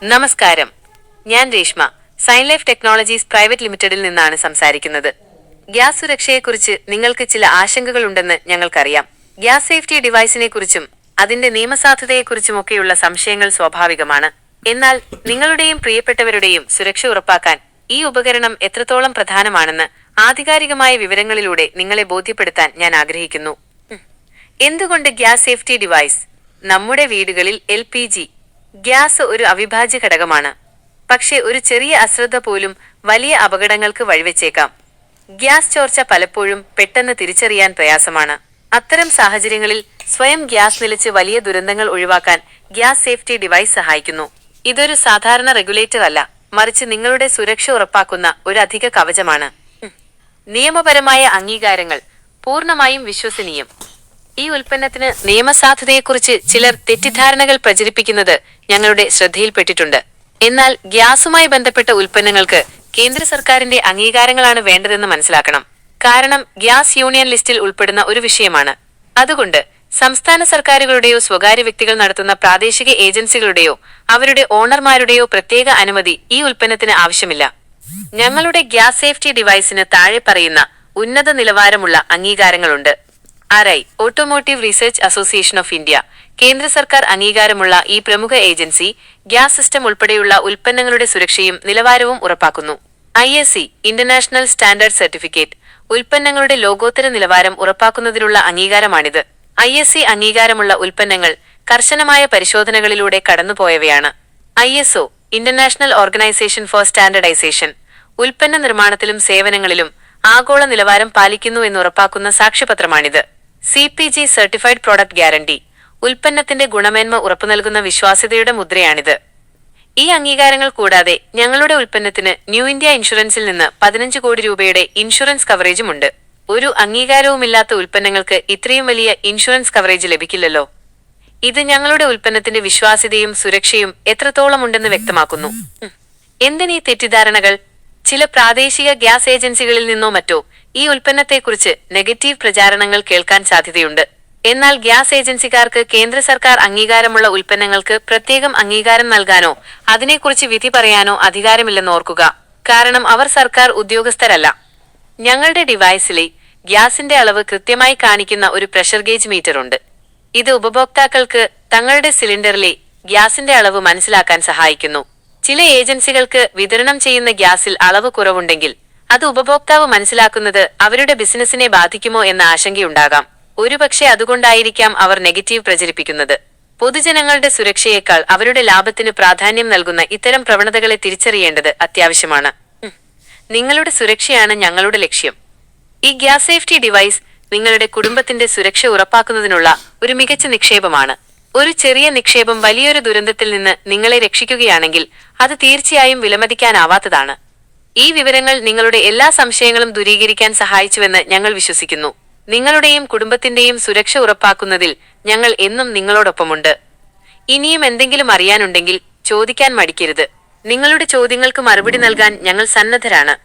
നമസ്കാരം, ഞാൻ Reshma, Sign Life Technologies Private ലിമിറ്റഡിൽ നിന്നാണ് സംസാരിക്കുന്നത്. ഗ്യാസ് സുരക്ഷയെക്കുറിച്ച് നിങ്ങൾക്ക് ചില ആശങ്കകളുണ്ടെന്ന് ഞങ്ങൾക്കറിയാം. ഗ്യാസ് സേഫ്റ്റി ഡിവൈസിനെക്കുറിച്ചും അതിന്റെ നിയമസാധുതയെക്കുറിച്ചുമൊക്കെയുള്ള സംശയങ്ങൾ സ്വാഭാവികമാണ്. എന്നാൽ നിങ്ങളുടെയും പ്രിയപ്പെട്ടവരുടെയും സുരക്ഷ ഉറപ്പാക്കാൻ ഈ ഉപകരണം എത്രത്തോളം പ്രധാനമാണെന്ന് ആധികാരികമായ വിവരങ്ങളിലൂടെ നിങ്ങളെ ബോധ്യപ്പെടുത്താൻ ഞാൻ ആഗ്രഹിക്കുന്നു. എന്തുകൊണ്ട് ഗ്യാസ് സേഫ്റ്റി ഡിവൈസ്? നമ്മുടെ വീടുകളിൽ LPG ഗ്യാസ് ഒരു അവിഭാജ്യ ഘടകമാണ്. പക്ഷേ ഒരു ചെറിയ അശ്രദ്ധ പോലും വലിയ അപകടങ്ങൾക്ക് വഴിവെച്ചേക്കാം. ഗ്യാസ് ചോർച്ച പലപ്പോഴും പെട്ടെന്ന് തിരിച്ചറിയാൻ പ്രയാസമാണ്. അത്തരം സാഹചര്യങ്ങളിൽ സ്വയം ഗ്യാസ് നിലച്ച് വലിയ ദുരന്തങ്ങൾ ഒഴിവാക്കാൻ ഗ്യാസ് സേഫ്റ്റി ഡിവൈസ് സഹായിക്കുന്നു. ഇതൊരു സാധാരണ റെഗുലേറ്റർ അല്ല, മറിച്ച് നിങ്ങളുടെ സുരക്ഷ ഉറപ്പാക്കുന്ന ഒരു അധിക കവചമാണ്. നിയമപരമായ അംഗീകാരങ്ങൾ പൂർണ്ണമായും വിശ്വസനീയം. ഈ ഉൽപ്പന്നത്തിന് നിയമസാധുതയെക്കുറിച്ച് ചിലർ തെറ്റിദ്ധാരണകൾ പ്രചരിപ്പിക്കുന്നത് ഞങ്ങളുടെ ശ്രദ്ധയിൽപ്പെട്ടിട്ടുണ്ട്. എന്നാൽ ഗ്യാസുമായി ബന്ധപ്പെട്ട ഉൽപ്പന്നങ്ങൾക്ക് കേന്ദ്ര സർക്കാരിന്റെ അംഗീകാരങ്ങളാണ് വേണ്ടതെന്ന് മനസ്സിലാക്കണം. കാരണം ഗ്യാസ് യൂണിയൻ ലിസ്റ്റിൽ ഉൾപ്പെടുന്ന ഒരു വിഷയമാണ്. അതുകൊണ്ട് സംസ്ഥാന സർക്കാരുകളുടെയോ സ്വകാര്യ വ്യക്തികൾ നടത്തുന്ന പ്രാദേശിക ഏജൻസികളുടെയോ അവരുടെ ഓണർമാരുടെയോ പ്രത്യേക അനുമതി ഈ ഉൽപ്പന്നത്തിന് ആവശ്യമില്ല. ഞങ്ങളുടെ ഗ്യാസ് സേഫ്റ്റി ഡിവൈസിന് താഴെ പറയുന്ന ഉന്നത നിലവാരമുള്ള അംഗീകാരങ്ങളുണ്ട്. RI automotive research association of India കേന്ദ്ര സർക്കാർ അംഗീകാരമുള്ള ഈ പ്രമുഖ ഏജൻസി ഗ്യാസ് സിസ്റ്റം ഉൾപ്പെടെയുള്ള ഉൽപ്പന്നങ്ങളുടെ സുരക്ഷയും നിലവാരവും ഉറപ്പാക്കുന്നു. ISC ഇന്റർനാഷണൽ സ്റ്റാൻഡേർഡ് സർട്ടിഫിക്കറ്റ് ഉൽപ്പന്നങ്ങളുടെ ലോകോത്തര നിലവാരം ഉറപ്പാക്കുന്നതിനുള്ള അംഗീകാരമാണിത്. ISC അംഗീകാരമുള്ള ഉൽപ്പന്നങ്ങൾ കർശനമായ പരിശോധനകളിലൂടെ കടന്നുപോയവയാണ്. ISO International Organization for Standardization ഉൽപ്പന്ന നിർമ്മാണത്തിലും സേവനങ്ങളിലും ആഗോള നിലവാരം പാലിക്കുന്നു എന്നുറപ്പാക്കുന്ന സാക്ഷ്യപത്രമാണിത്. CPG സർട്ടിഫൈഡ് പ്രോഡക്റ്റ് ഗ്യാരണ്ടി ഉൽപ്പന്നത്തിന്റെ ഗുണമേന്മ ഉറപ്പുനൽകുന്ന വിശ്വാസ്യതയുടെ മുദ്രയാണിത്. ഈ അംഗീകാരങ്ങൾ കൂടാതെ ഞങ്ങളുടെ ഉൽപ്പന്നത്തിന് ന്യൂ ഇന്ത്യ ഇൻഷുറൻസിൽ നിന്ന് 15 കോടി രൂപയുടെ ഇൻഷുറൻസ് കവറേജുമുണ്ട്. ഒരു അംഗീകാരവുമില്ലാത്ത ഉൽപ്പന്നങ്ങൾക്ക് ഇത്രയും വലിയ ഇൻഷുറൻസ് കവറേജ് ലഭിക്കില്ലല്ലോ. ഇത് ഞങ്ങളുടെ ഉൽപ്പന്നത്തിന്റെ വിശ്വാസ്യതയും സുരക്ഷയും എത്രത്തോളം ഉണ്ടെന്ന് വ്യക്തമാക്കുന്നു. എന്തിനീ തെറ്റിദ്ധാരണകൾ? ചില പ്രാദേശിക ഗ്യാസ് ഏജൻസികളിൽ നിന്നോ മറ്റോ ഈ ഉൽപ്പന്നത്തെക്കുറിച്ച് നെഗറ്റീവ് പ്രചാരണങ്ങൾ കേൾക്കാൻ സാധ്യതയുണ്ട്. എന്നാൽ ഗ്യാസ് ഏജൻസിക്കാർക്ക് കേന്ദ്ര സർക്കാർ അംഗീകാരമുള്ള ഉൽപ്പന്നങ്ങൾക്ക് പ്രത്യേകം അംഗീകാരം നൽകാനോ അതിനെക്കുറിച്ച് വിധി പറയാനോ അധികാരമില്ലെന്ന് ഓർക്കുക. കാരണം അവർ സർക്കാർ ഉദ്യോഗസ്ഥരല്ല. ഞങ്ങളുടെ ഡിവൈസിലെ ഗ്യാസിന്റെ അളവ് കൃത്യമായി കാണിക്കുന്ന ഒരു പ്രഷർ ഗേജ് മീറ്റർ ഉണ്ട്. ഇത് ഉപഭോക്താക്കൾക്ക് തങ്ങളുടെ സിലിണ്ടറിലെ ഗ്യാസിന്റെ അളവ് മനസ്സിലാക്കാൻ സഹായിക്കുന്നു. ചില ഏജൻസികൾക്ക് വിതരണം ചെയ്യുന്ന ഗ്യാസിൽ അളവ് കുറവുണ്ടെങ്കിൽ അത് ഉപഭോക്താവ് മനസ്സിലാക്കുന്നത് അവരുടെ ബിസിനസിനെ ബാധിക്കുമോ എന്ന ആശങ്കയുണ്ടാകാം. ഒരുപക്ഷെ അതുകൊണ്ടായിരിക്കാം അവർ നെഗറ്റീവ് പ്രചരിപ്പിക്കുന്നത്. പൊതുജനങ്ങളുടെ സുരക്ഷയേക്കാൾ അവരുടെ ലാഭത്തിന് പ്രാധാന്യം നൽകുന്ന ഇത്തരം പ്രവണതകളെ തിരിച്ചറിയേണ്ടത് അത്യാവശ്യമാണ്. നിങ്ങളുടെ സുരക്ഷയാണ് ഞങ്ങളുടെ ലക്ഷ്യം. ഈ ഗ്യാസ് സേഫ്റ്റി ഡിവൈസ് നിങ്ങളുടെ കുടുംബത്തിന്റെ സുരക്ഷ ഉറപ്പാക്കുന്നതിനുള്ള ഒരു മികച്ച നിക്ഷേപമാണ്. ഒരു ചെറിയ നിക്ഷേപം വലിയൊരു ദുരന്തത്തിൽ നിന്ന് നിങ്ങളെ രക്ഷിക്കുകയാണെങ്കിൽ അത് തീർച്ചയായും വിലമതിക്കാനാവാത്തതാണ്. ഈ വിവരങ്ങൾ നിങ്ങളുടെ എല്ലാ സംശയങ്ങളും ദൂരീകരിക്കാൻ സഹായിച്ചുവെന്ന് ഞങ്ങൾ വിശ്വസിക്കുന്നു. നിങ്ങളുടെയും കുടുംബത്തിന്റെയും സുരക്ഷ ഉറപ്പാക്കുന്നതിൽ ഞങ്ങൾ എന്നും നിങ്ങളോടൊപ്പമുണ്ട്. ഇനിയും എന്തെങ്കിലും അറിയാനുണ്ടെങ്കിൽ ചോദിക്കാൻ മടിക്കരുത്. നിങ്ങളുടെ ചോദ്യങ്ങൾക്ക് മറുപടി നൽകാൻ ഞങ്ങൾ സന്നദ്ധരാണ്.